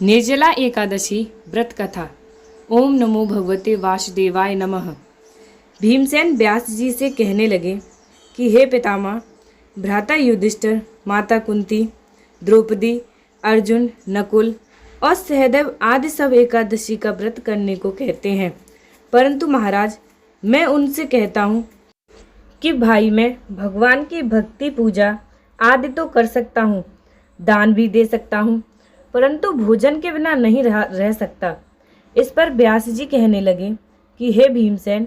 निर्जला एकादशी व्रत कथा। ओम नमो भगवते वासुदेवाय नमः। भीमसेन व्यास जी से कहने लगे कि हे पितामह, भ्राता युधिष्ठिर, माता कुंती, द्रौपदी, अर्जुन, नकुल और सहदेव आदि सब एकादशी का व्रत करने को कहते हैं, परंतु महाराज मैं उनसे कहता हूँ कि भाई मैं भगवान की भक्ति पूजा आदि तो कर सकता हूँ, दान भी दे सकता हूँ, परंतु भोजन के बिना नहीं रह सकता। इस पर व्यास जी कहने लगे कि हे भीमसेन,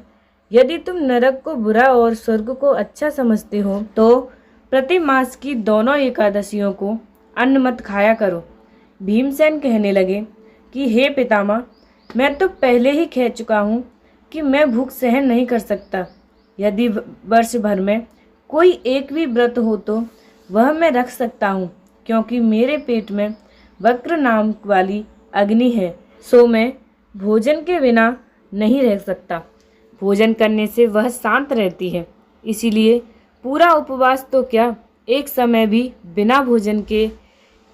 यदि तुम नरक को बुरा और स्वर्ग को अच्छा समझते हो तो प्रति मास की दोनों एकादशियों को अन्न मत खाया करो। भीमसेन कहने लगे कि हे पितामह, मैं तो पहले ही कह चुका हूँ कि मैं भूख सहन नहीं कर सकता। यदि वर्ष भर में कोई एक भी व्रत हो तो वह मैं रख सकता हूँ, क्योंकि मेरे पेट में वक्र नाम वाली अग्नि है, सो मैं भोजन के बिना नहीं रह सकता। भोजन करने से वह शांत रहती है, इसीलिए पूरा उपवास तो क्या, एक समय भी बिना भोजन के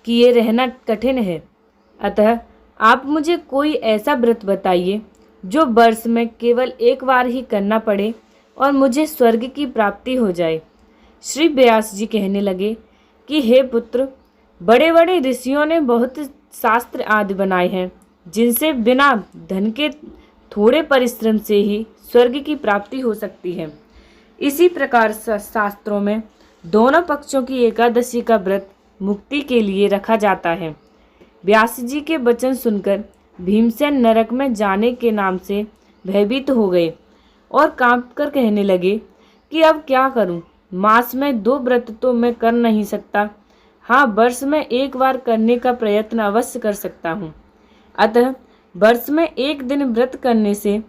किए रहना कठिन है। अतः आप मुझे कोई ऐसा व्रत बताइए जो वर्ष में केवल एक बार ही करना पड़े और मुझे स्वर्ग की प्राप्ति हो जाए। श्री व्यास जी कहने लगे कि हे पुत्र, बड़े बड़े ऋषियों ने बहुत शास्त्र आदि बनाए हैं, जिनसे बिना धन के थोड़े परिश्रम से ही स्वर्ग की प्राप्ति हो सकती है। इसी प्रकार शास्त्रों में दोनों पक्षों की एकादशी का व्रत मुक्ति के लिए रखा जाता है। व्यास जी के वचन सुनकर भीमसेन नरक में जाने के नाम से भयभीत हो गए और कांपकर कहने लगे कि अब क्या करूं? मास में 2 व्रत तो मैं कर नहीं सकता, हाँ वर्ष में एक बार करने का प्रयत्न अवश्य कर सकता हूँ। अतः वर्ष में एक दिन व्रत करने से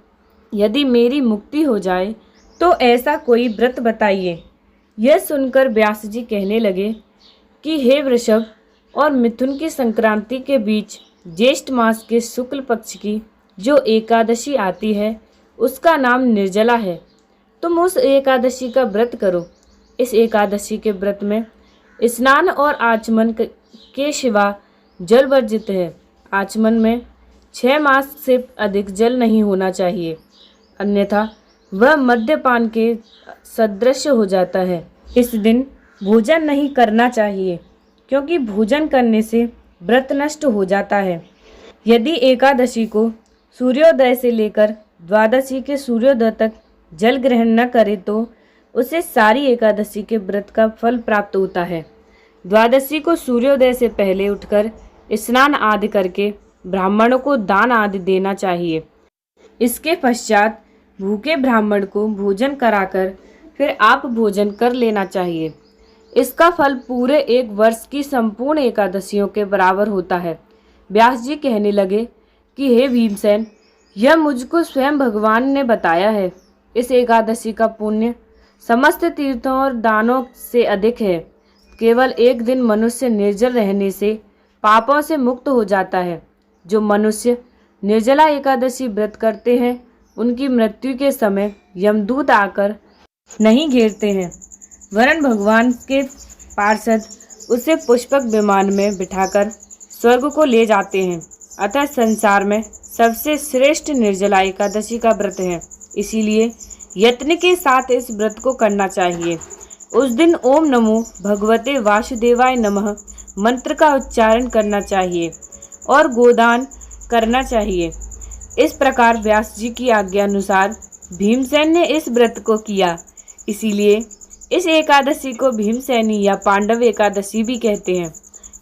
यदि मेरी मुक्ति हो जाए तो ऐसा कोई व्रत बताइए। यह सुनकर व्यास जी कहने लगे कि हे वृषभ और मिथुन की संक्रांति के बीच ज्येष्ठ मास के शुक्ल पक्ष की जो एकादशी आती है उसका नाम निर्जला है। तुम उस एकादशी का व्रत करो। इस एकादशी के व्रत में स्नान और आचमन के सिवा जल वर्जित है। आचमन में 6 मास से अधिक जल नहीं होना चाहिए, अन्यथा वह मद्यपान के सदृश हो जाता है। इस दिन भोजन नहीं करना चाहिए, क्योंकि भोजन करने से व्रत नष्ट हो जाता है। यदि एकादशी को सूर्योदय से लेकर द्वादशी के सूर्योदय तक जल ग्रहण न करे तो उसे सारी एकादशी के व्रत का फल प्राप्त होता है। द्वादशी को सूर्योदय से पहले उठकर स्नान आदि करके ब्राह्मणों को दान आदि देना चाहिए। इसके पश्चात भूखे ब्राह्मण को भोजन कराकर फिर आप भोजन कर लेना चाहिए। इसका फल पूरे एक वर्ष की संपूर्ण एकादशियों के बराबर होता है। व्यास जी कहने लगे कि हे भीमसेन, यह मुझको स्वयं भगवान ने बताया है। इस एकादशी का पुण्य समस्त तीर्थों और दानों से अधिक है। केवल एक दिन मनुष्य निर्जल रहने से पापों से मुक्त हो जाता है। जो मनुष्य निर्जला एकादशी व्रत करते हैं उनकी मृत्यु के समय यमदूत आकर नहीं घेरते हैं, वरन भगवान के पार्षद उसे पुष्पक विमान में बिठाकर स्वर्ग को ले जाते हैं। अतः संसार में सबसे श्रेष्ठ निर्जला एकादशी का व्रत है, इसीलिए यत्न के साथ इस व्रत को करना चाहिए। उस दिन ओम नमो भगवते वासुदेवाय नमः मंत्र का उच्चारण करना चाहिए और गोदान करना चाहिए। इस प्रकार व्यास जी की आज्ञा अनुसार भीमसेन ने इस व्रत को किया। इसीलिए इस एकादशी को भीमसेनी या पांडव एकादशी भी कहते हैं।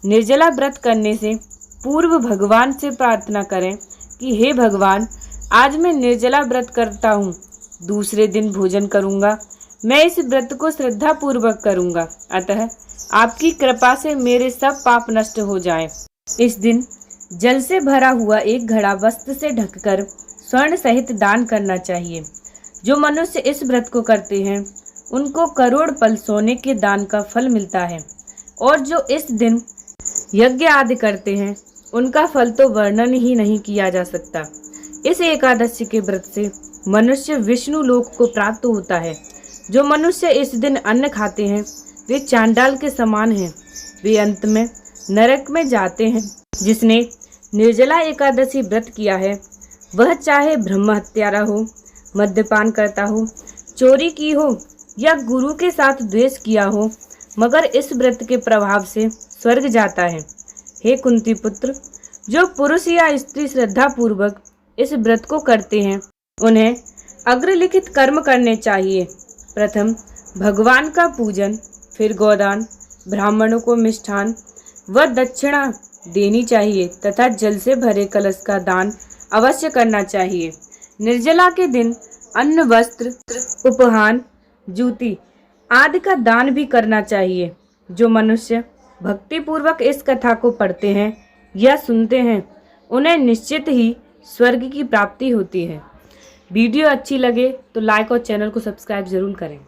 निर्जला व्रत करने से पूर्व भगवान से प्रार्थना करें कि हे भगवान, आज मैं निर्जला व्रत करता हूँ, दूसरे दिन भोजन करूँगा। मैं इस व्रत को श्रद्धा पूर्वक करूँगा, अतः आपकी कृपा से मेरे सब पाप नष्ट हो जाएं। इस दिन जल से भरा हुआ एक घड़ा वस्त्र से ढककर स्वर्ण सहित दान करना चाहिए। जो मनुष्य इस व्रत को करते हैं उनको करोड़ पल सोने के दान का फल मिलता है, और जो इस दिन यज्ञ आदि करते हैं उनका फल तो वर्णन ही नहीं किया जा सकता। इस एकादशी के व्रत से मनुष्य विष्णु लोक को प्राप्त होता है। जो मनुष्य इस दिन अन्न खाते हैं वे चांडाल के समान हैं। वे अंत में नरक में जाते हैं। जिसने निर्जला एकादशी व्रत किया है, वह चाहे ब्रह्म हत्यारा हो, मद्यपान करता हो, चोरी की हो या गुरु के साथ द्वेष किया हो, मगर इस व्रत के प्रभाव से स्वर्ग जाता है। हे कुंती पुत्र, जो पुरुष या स्त्री श्रद्धा पूर्वक इस व्रत को करते हैं, उन्हें अग्रलिखित कर्म करने चाहिए। प्रथम भगवान का पूजन, फिर गोदान, ब्राह्मणों को मिष्ठान व दक्षिणा देनी चाहिए तथा जल से भरे कलश का दान अवश्य करना चाहिए। निर्जला के दिन अन्न, वस्त्र, उपहान, जूती आदि का दान भी करना चाहिए। जो मनुष्य भक्ति पूर्वक इस कथा को पढ़ते हैं या सुनते हैं, उन्हें निश्चित ही स्वर्ग की प्राप्ति होती है। वीडियो अच्छी लगे तो लाइक और चैनल को सब्सक्राइब जरूर करें।